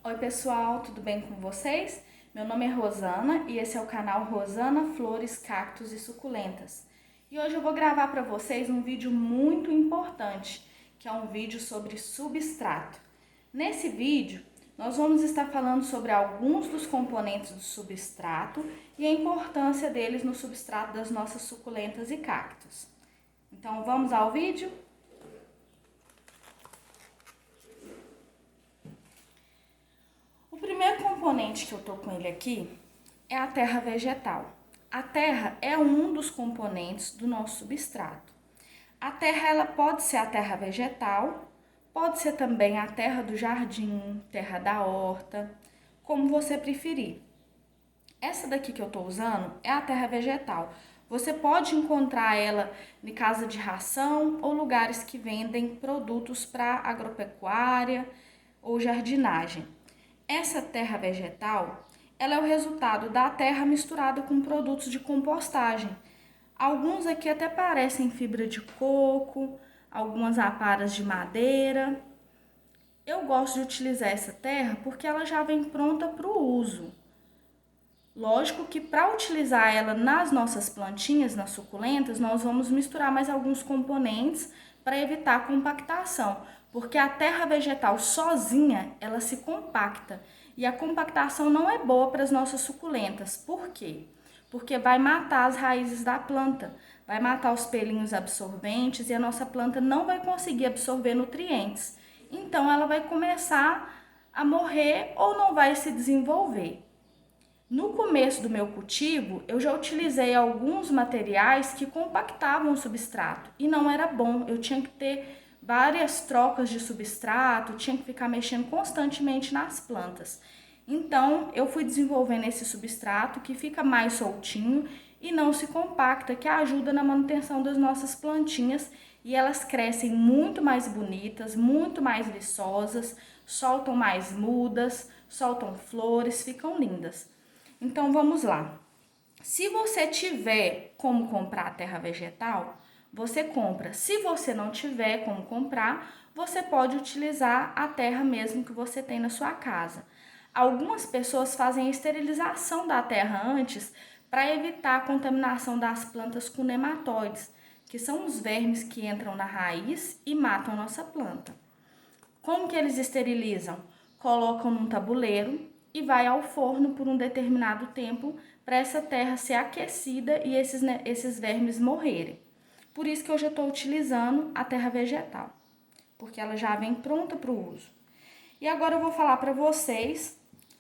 Oi pessoal, tudo bem com vocês? Meu nome é Rosana e esse é o canal Rosana Flores, Cactos e Suculentas. E hoje eu vou gravar para vocês um vídeo muito importante, que é um vídeo sobre substrato. Nesse vídeo, nós vamos estar falando sobre alguns dos componentes do substrato e a importância deles no substrato das nossas suculentas e cactos. Então vamos ao vídeo? O primeiro componente que eu tô com ele aqui é a terra vegetal. A terra é um dos componentes do nosso substrato. A terra ela pode ser a terra vegetal, pode ser também a terra do jardim, terra da horta, como você preferir. Essa daqui que eu tô usando é a terra vegetal. Você pode encontrar ela em casa de ração ou lugares que vendem produtos para agropecuária ou jardinagem. Essa terra vegetal, ela é o resultado da terra misturada com produtos de compostagem. Alguns aqui até parecem fibra de coco, algumas aparas de madeira. Eu gosto de utilizar essa terra porque ela já vem pronta para o uso. Lógico que para utilizar ela nas nossas plantinhas, nas suculentas, nós vamos misturar mais alguns componentes para evitar a compactação, porque a terra vegetal sozinha, ela se compacta e a compactação não é boa para as nossas suculentas. Por quê? Porque vai matar as raízes da planta, vai matar os pelinhos absorventes e a nossa planta não vai conseguir absorver nutrientes. Então ela vai começar a morrer ou não vai se desenvolver. No começo do meu cultivo, eu já utilizei alguns materiais que compactavam o substrato e não era bom. Eu tinha que ter várias trocas de substrato, tinha que ficar mexendo constantemente nas plantas. Então, eu fui desenvolvendo esse substrato que fica mais soltinho e não se compacta, que ajuda na manutenção das nossas plantinhas e elas crescem muito mais bonitas, muito mais viçosas, soltam mais mudas, soltam flores, ficam lindas. Então vamos lá. Se você tiver como comprar a terra vegetal, você compra. Se você não tiver como comprar, você pode utilizar a terra mesmo que você tem na sua casa. Algumas pessoas fazem a esterilização da terra antes para evitar a contaminação das plantas com nematóides, que são os vermes que entram na raiz e matam a nossa planta. Como que eles esterilizam? Colocam num tabuleiro e vai ao forno por um determinado tempo para essa terra ser aquecida e esses vermes morrerem. Por isso que eu já estou utilizando a terra vegetal, porque ela já vem pronta para o uso. E agora eu vou falar para vocês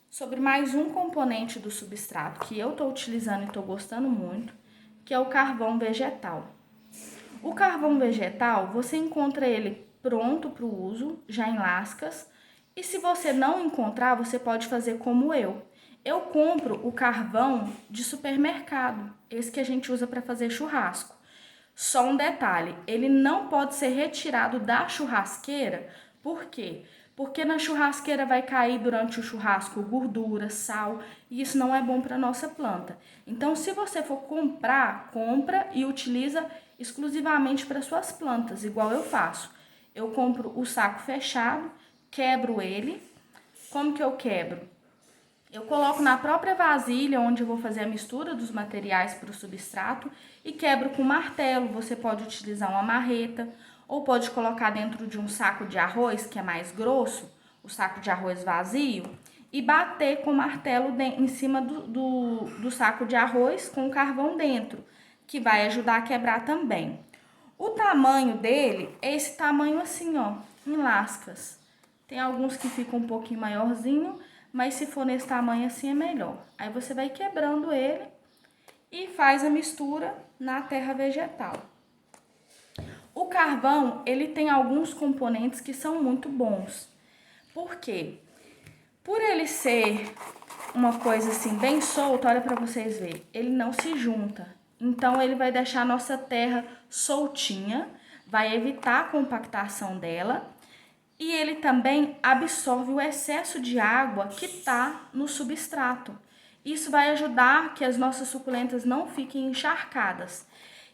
sobre mais um componente do substrato que eu estou utilizando e estou gostando muito, que é o carvão vegetal. O carvão vegetal, você encontra ele pronto para o uso, já em lascas. E se você não encontrar, você pode fazer como eu. Eu compro o carvão de supermercado, esse que a gente usa para fazer churrasco. Só um detalhe, ele não pode ser retirado da churrasqueira, por quê? Porque na churrasqueira vai cair durante o churrasco gordura, sal, e isso não é bom para a nossa planta. Então, se você for comprar, compra e utiliza exclusivamente para suas plantas, igual eu faço. Eu compro o saco fechado, quebro ele. Como que eu quebro? Eu coloco na própria vasilha onde eu vou fazer a mistura dos materiais para o substrato e quebro com martelo. Você pode utilizar uma marreta ou pode colocar dentro de um saco de arroz, que é mais grosso, o saco de arroz vazio, e bater com o martelo em cima do saco de arroz com o carvão dentro, que vai ajudar a quebrar também. O tamanho dele é esse tamanho assim, ó, em lascas. Tem alguns que ficam um pouquinho maiorzinho, mas se for nesse tamanho assim é melhor. Aí você vai quebrando ele e faz a mistura na terra vegetal. O carvão, ele tem alguns componentes que são muito bons. Por quê? Por ele ser uma coisa assim bem solta, olha para vocês verem, ele não se junta. Então ele vai deixar a nossa terra soltinha, vai evitar a compactação dela e ele também absorve o excesso de água que está no substrato. Isso vai ajudar que as nossas suculentas não fiquem encharcadas.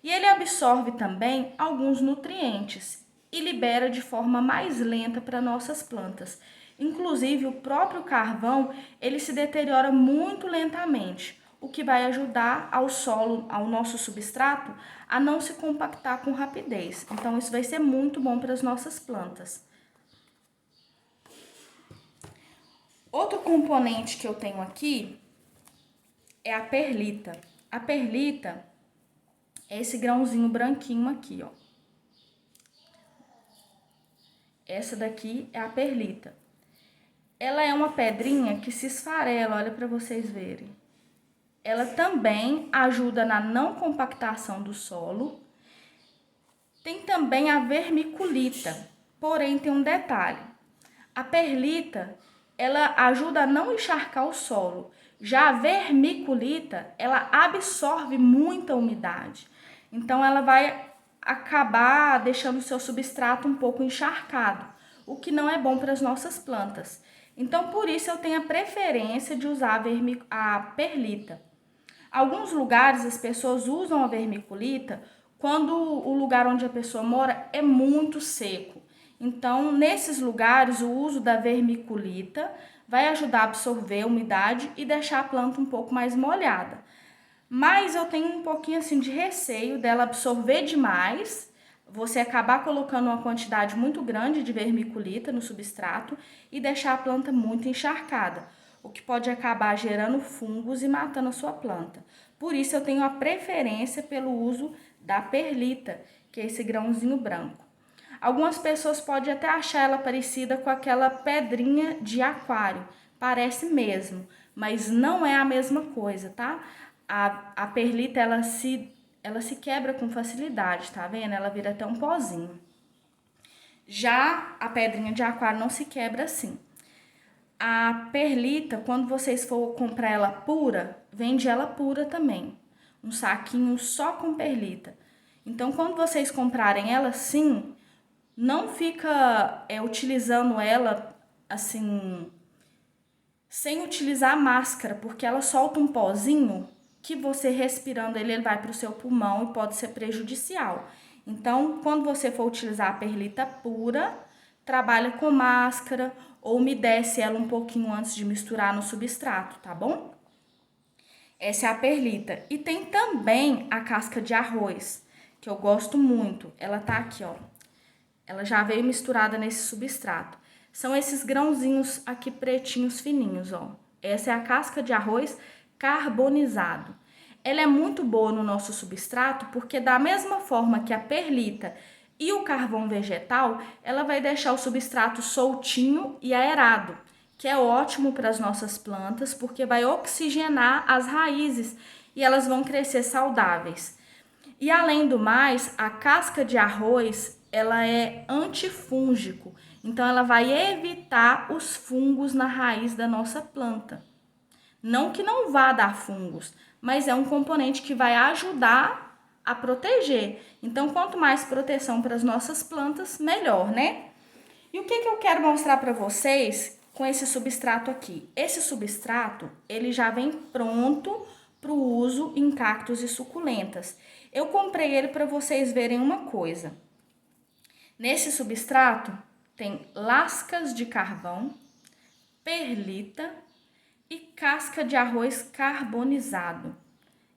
E ele absorve também alguns nutrientes e libera de forma mais lenta para nossas plantas. Inclusive, o próprio carvão, ele se deteriora muito lentamente, o que vai ajudar ao solo, ao nosso substrato, a não se compactar com rapidez. Então, isso vai ser muito bom para as nossas plantas. Outro componente que eu tenho aqui é a perlita. A perlita é esse grãozinho branquinho aqui, ó. Essa daqui é a perlita. Ela é uma pedrinha que se esfarela, olha para vocês verem. Ela também ajuda na não compactação do solo. Tem também a vermiculita, porém tem um detalhe. A perlita, ela ajuda a não encharcar o solo. Já a vermiculita, ela absorve muita umidade. Então, ela vai acabar deixando o seu substrato um pouco encharcado, o que não é bom para as nossas plantas. Então, por isso, eu tenho a preferência de usar a perlita. Alguns lugares as pessoas usam a vermiculita quando o lugar onde a pessoa mora é muito seco. Então, nesses lugares, o uso da vermiculita vai ajudar a absorver a umidade e deixar a planta um pouco mais molhada. Mas eu tenho um pouquinho assim de receio dela absorver demais, você acabar colocando uma quantidade muito grande de vermiculita no substrato e deixar a planta muito encharcada, o que pode acabar gerando fungos e matando a sua planta. Por isso eu tenho a preferência pelo uso da perlita, que é esse grãozinho branco. Algumas pessoas podem até achar ela parecida com aquela pedrinha de aquário, parece mesmo, mas não é a mesma coisa, tá? A perlita, ela se quebra com facilidade, tá vendo? Ela vira até um pozinho. Já a pedrinha de aquário não se quebra assim. A perlita, quando vocês for comprar ela pura, vende ela pura também. Um saquinho só com perlita. Então, quando vocês comprarem ela assim, não fica utilizando ela assim, sem utilizar a máscara, porque ela solta um pozinho que você respirando ele vai para o seu pulmão e pode ser prejudicial. Então, quando você for utilizar a perlita pura, trabalha com máscara ou umedece ela um pouquinho antes de misturar no substrato, tá bom? Essa é a perlita. E tem também a casca de arroz, que eu gosto muito. Ela tá aqui, ó. Ela já veio misturada nesse substrato. São esses grãozinhos aqui pretinhos fininhos, ó. Essa é a casca de arroz carbonizado. Ela é muito boa no nosso substrato porque da mesma forma que a perlita e o carvão vegetal, ela vai deixar o substrato soltinho e aerado, que é ótimo para as nossas plantas porque vai oxigenar as raízes e elas vão crescer saudáveis. E além do mais, a casca de arroz, ela é antifúngico, então ela vai evitar os fungos na raiz da nossa planta. Não que não vá dar fungos, mas é um componente que vai ajudar a proteger. Então, quanto mais proteção para as nossas plantas, melhor, né? E o que eu quero mostrar para vocês com esse substrato aqui? Esse substrato, ele já vem pronto para o uso em cactos e suculentas. Eu comprei ele para vocês verem uma coisa. Nesse substrato tem lascas de carvão, perlita e casca de arroz carbonizado.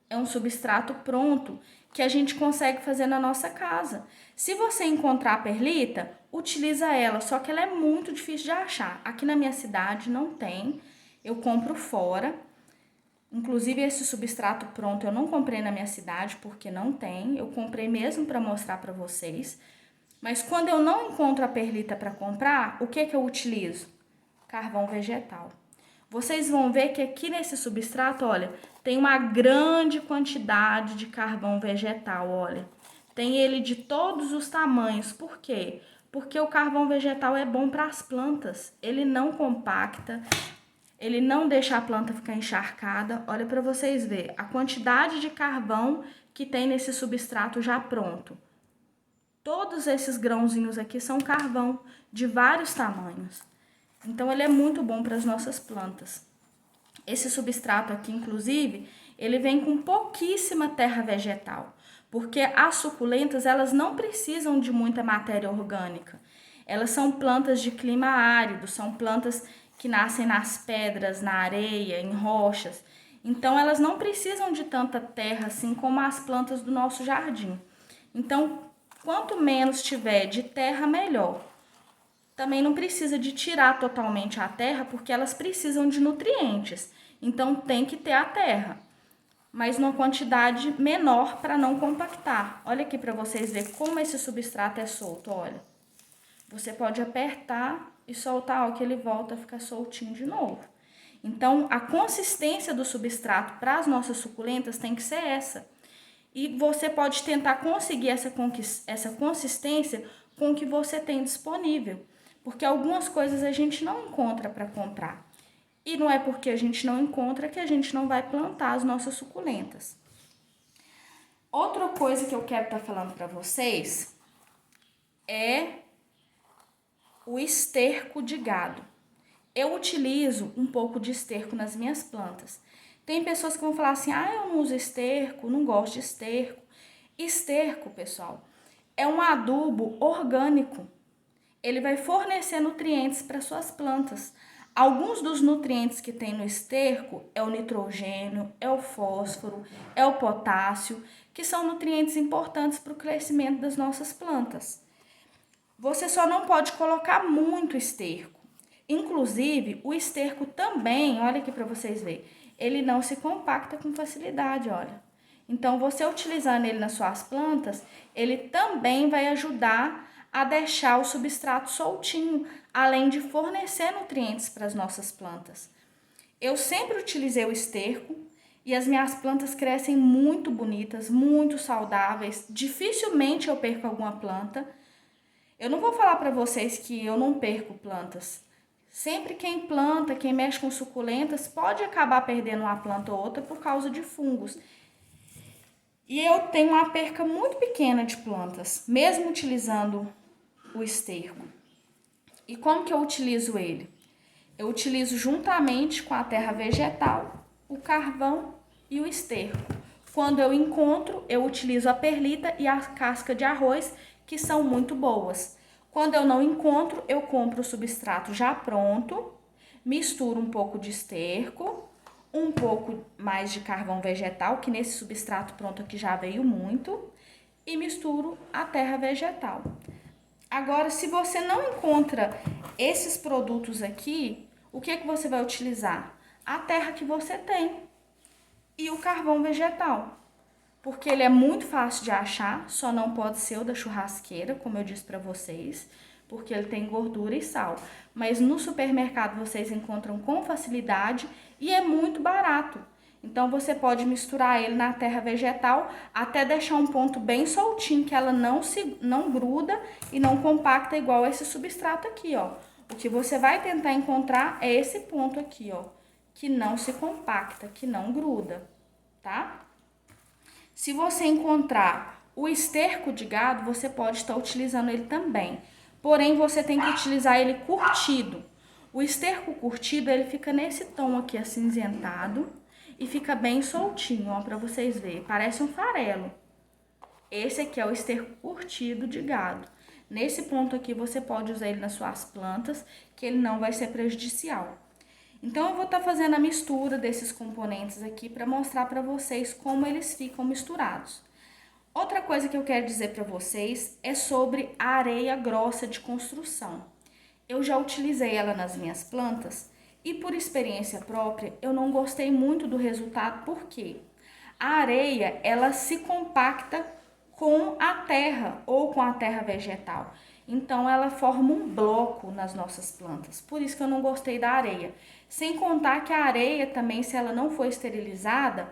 É um substrato pronto que a gente consegue fazer na nossa casa. Se você encontrar a perlita, utiliza ela, só que ela é muito difícil de achar. Aqui na minha cidade não tem, eu compro fora. Inclusive esse substrato pronto eu não comprei na minha cidade porque não tem, eu comprei mesmo para mostrar para vocês. Mas quando eu não encontro a perlita para comprar, o que eu utilizo? Carvão vegetal. Vocês vão ver que aqui nesse substrato, olha, tem uma grande quantidade de carvão vegetal, olha. Tem ele de todos os tamanhos. Por quê? Porque o carvão vegetal é bom para as plantas. Ele não compacta, ele não deixa a planta ficar encharcada. Olha para vocês verem a quantidade de carvão que tem nesse substrato já pronto. Todos esses grãozinhos aqui são carvão de vários tamanhos. Então, ele é muito bom para as nossas plantas. Esse substrato aqui, inclusive, ele vem com pouquíssima terra vegetal, porque as suculentas, elas não precisam de muita matéria orgânica. Elas são plantas de clima árido, são plantas que nascem nas pedras, na areia, em rochas. Então, elas não precisam de tanta terra assim como as plantas do nosso jardim. Então, quanto menos tiver de terra, melhor. Também não precisa de tirar totalmente a terra, porque elas precisam de nutrientes. Então, tem que ter a terra, mas numa quantidade menor para não compactar. Olha aqui para vocês verem como esse substrato é solto, olha. Você pode apertar e soltar, ó, que ele volta a ficar soltinho de novo. Então, a consistência do substrato para as nossas suculentas tem que ser essa. E você pode tentar conseguir essa consistência com o que você tem disponível. Porque algumas coisas a gente não encontra para comprar. E não é porque a gente não encontra que a gente não vai plantar as nossas suculentas. Outra coisa que eu quero estar falando para vocês é o esterco de gado. Eu utilizo um pouco de esterco nas minhas plantas. Tem pessoas que vão falar assim, eu não uso esterco, não gosto de esterco. Esterco, pessoal, é um adubo orgânico. Ele vai fornecer nutrientes para suas plantas. Alguns dos nutrientes que tem no esterco é o nitrogênio, é o fósforo, é o potássio, que são nutrientes importantes para o crescimento das nossas plantas. Você só não pode colocar muito esterco. Inclusive, o esterco também, olha aqui para vocês verem, ele não se compacta com facilidade, olha. Então, você utilizando ele nas suas plantas, ele também vai ajudar a deixar o substrato soltinho, além de fornecer nutrientes para as nossas plantas. Eu sempre utilizei o esterco e as minhas plantas crescem muito bonitas, muito saudáveis. Dificilmente eu perco alguma planta. Eu não vou falar para vocês que eu não perco plantas. Sempre quem planta, quem mexe com suculentas, pode acabar perdendo uma planta ou outra por causa de fungos. E eu tenho uma perca muito pequena de plantas, mesmo utilizando o esterco. E como que eu utilizo ele? Eu utilizo juntamente com a terra vegetal, o carvão e o esterco. Quando eu encontro, eu utilizo a perlita e a casca de arroz, que são muito boas. Quando eu não encontro, eu compro o substrato já pronto, misturo um pouco de esterco, um pouco mais de carvão vegetal, que nesse substrato pronto aqui já veio muito, e misturo a terra vegetal. Agora, se você não encontra esses produtos aqui, o que você vai utilizar? A terra que você tem e o carvão vegetal. Porque ele é muito fácil de achar, só não pode ser o da churrasqueira, como eu disse para vocês, porque ele tem gordura e sal. Mas no supermercado vocês encontram com facilidade e é muito barato. Então você pode misturar ele na terra vegetal até deixar um ponto bem soltinho, que ela não gruda e não compacta igual esse substrato aqui, ó. O que você vai tentar encontrar é esse ponto aqui, ó, que não se compacta, que não gruda, tá? Se você encontrar o esterco de gado, você pode estar utilizando ele também. Porém, você tem que utilizar ele curtido. O esterco curtido, ele fica nesse tom aqui acinzentado e fica bem soltinho, ó, para vocês verem. Parece um farelo. Esse aqui é o esterco curtido de gado. Nesse ponto aqui, você pode usar ele nas suas plantas, que ele não vai ser prejudicial. Então, eu vou estar fazendo a mistura desses componentes aqui para mostrar para vocês como eles ficam misturados. Outra coisa que eu quero dizer para vocês é sobre a areia grossa de construção. Eu já utilizei ela nas minhas plantas e, por experiência própria, eu não gostei muito do resultado, porque a areia, ela se compacta com a terra ou com a terra vegetal. Então, ela forma um bloco nas nossas plantas. Por isso que eu não gostei da areia. Sem contar que a areia também, se ela não for esterilizada,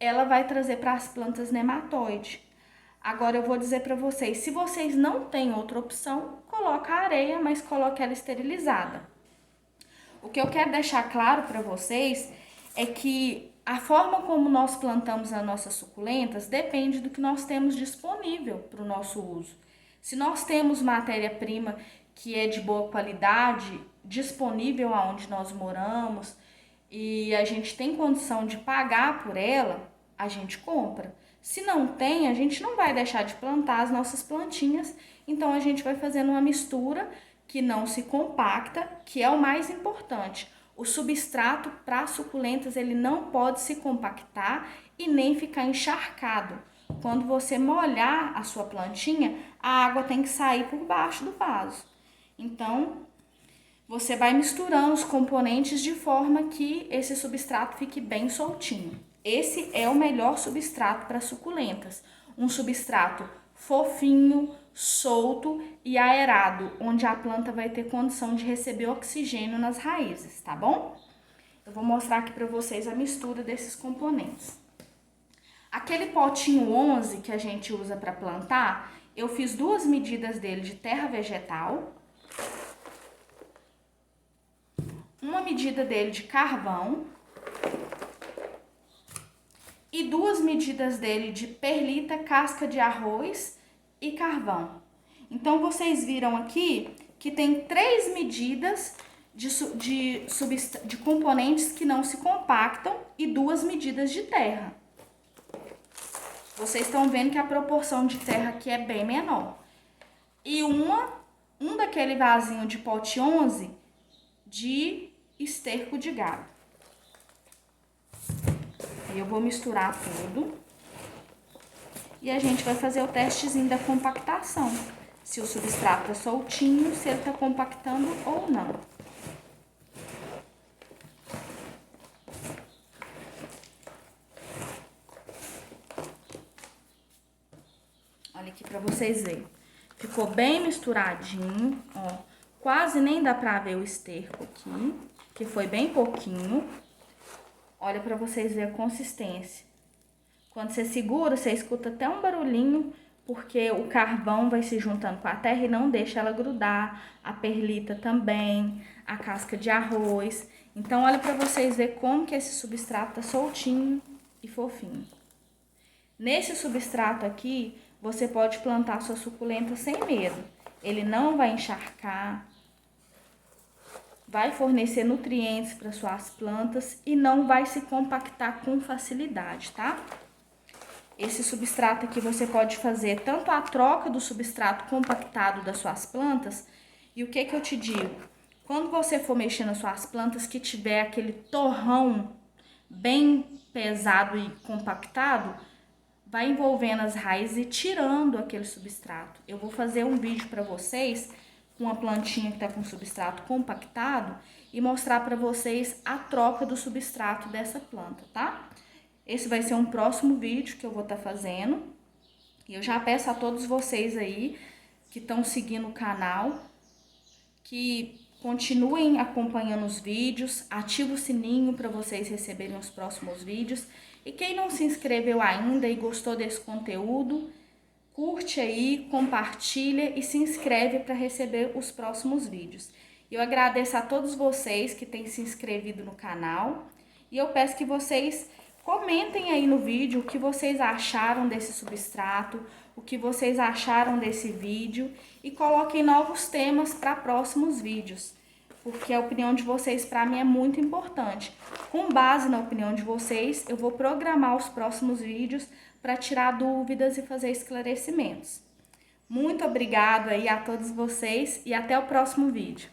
ela vai trazer para as plantas nematóide. Agora, eu vou dizer para vocês, se vocês não têm outra opção, coloca a areia, mas coloque ela esterilizada. O que eu quero deixar claro para vocês é que a forma como nós plantamos as nossas suculentas depende do que nós temos disponível para o nosso uso. Se nós temos matéria-prima que é de boa qualidade, disponível aonde nós moramos, e a gente tem condição de pagar por ela, a gente compra. Se não tem, a gente não vai deixar de plantar as nossas plantinhas, então a gente vai fazendo uma mistura que não se compacta, que é o mais importante. O substrato para suculentas, ele não pode se compactar e nem ficar encharcado. Quando você molhar a sua plantinha, a água tem que sair por baixo do vaso. Então, você vai misturando os componentes de forma que esse substrato fique bem soltinho. Esse é o melhor substrato para suculentas. Um substrato fofinho, solto e aerado, onde a planta vai ter condição de receber oxigênio nas raízes, tá bom? Eu vou mostrar aqui para vocês a mistura desses componentes. Aquele potinho 11 que a gente usa para plantar, eu fiz 2 medidas dele de terra vegetal, uma medida dele de carvão e 2 medidas dele de perlita, casca de arroz e carvão. Então, vocês viram aqui que tem 3 medidas de componentes que não se compactam e 2 medidas de terra. Vocês estão vendo que a proporção de terra aqui é bem menor. E um daquele vasinho de pote 11 de esterco de gado. Eu vou misturar tudo e a gente vai fazer o testezinho da compactação. Se o substrato é soltinho, se ele está compactando ou não. Olha aqui para vocês verem. Ficou bem misturadinho, ó. Quase nem dá pra ver o esterco aqui, que foi bem pouquinho. Olha para vocês verem a consistência. Quando você segura, você escuta até um barulhinho, porque o carvão vai se juntando com a terra e não deixa ela grudar. A perlita também, a casca de arroz. Então, olha para vocês verem como que esse substrato tá soltinho e fofinho. Nesse substrato aqui, você pode plantar sua suculenta sem medo. Ele não vai encharcar, vai fornecer nutrientes para suas plantas e não vai se compactar com facilidade, tá? Esse substrato aqui você pode fazer tanto a troca do substrato compactado das suas plantas, e o que que eu te digo? Quando você for mexer nas suas plantas que tiver aquele torrão bem pesado e compactado, vai envolvendo as raízes e tirando aquele substrato. Eu vou fazer um vídeo para vocês com uma plantinha que está com substrato compactado e mostrar para vocês a troca do substrato dessa planta, tá? Esse vai ser um próximo vídeo que eu vou estar fazendo. E eu já peço a todos vocês aí que estão seguindo o canal que continuem acompanhando os vídeos, ative o sininho para vocês receberem os próximos vídeos. E quem não se inscreveu ainda e gostou desse conteúdo, curte aí, compartilha e se inscreve para receber os próximos vídeos. Eu agradeço a todos vocês que têm se inscrevido no canal e eu peço que vocês comentem aí no vídeo o que vocês acharam desse substrato, o que vocês acharam desse vídeo e coloquem novos temas para próximos vídeos, porque a opinião de vocês para mim é muito importante. Com base na opinião de vocês, eu vou programar os próximos vídeos para tirar dúvidas e fazer esclarecimentos. Muito obrigada aí a todos vocês e até o próximo vídeo.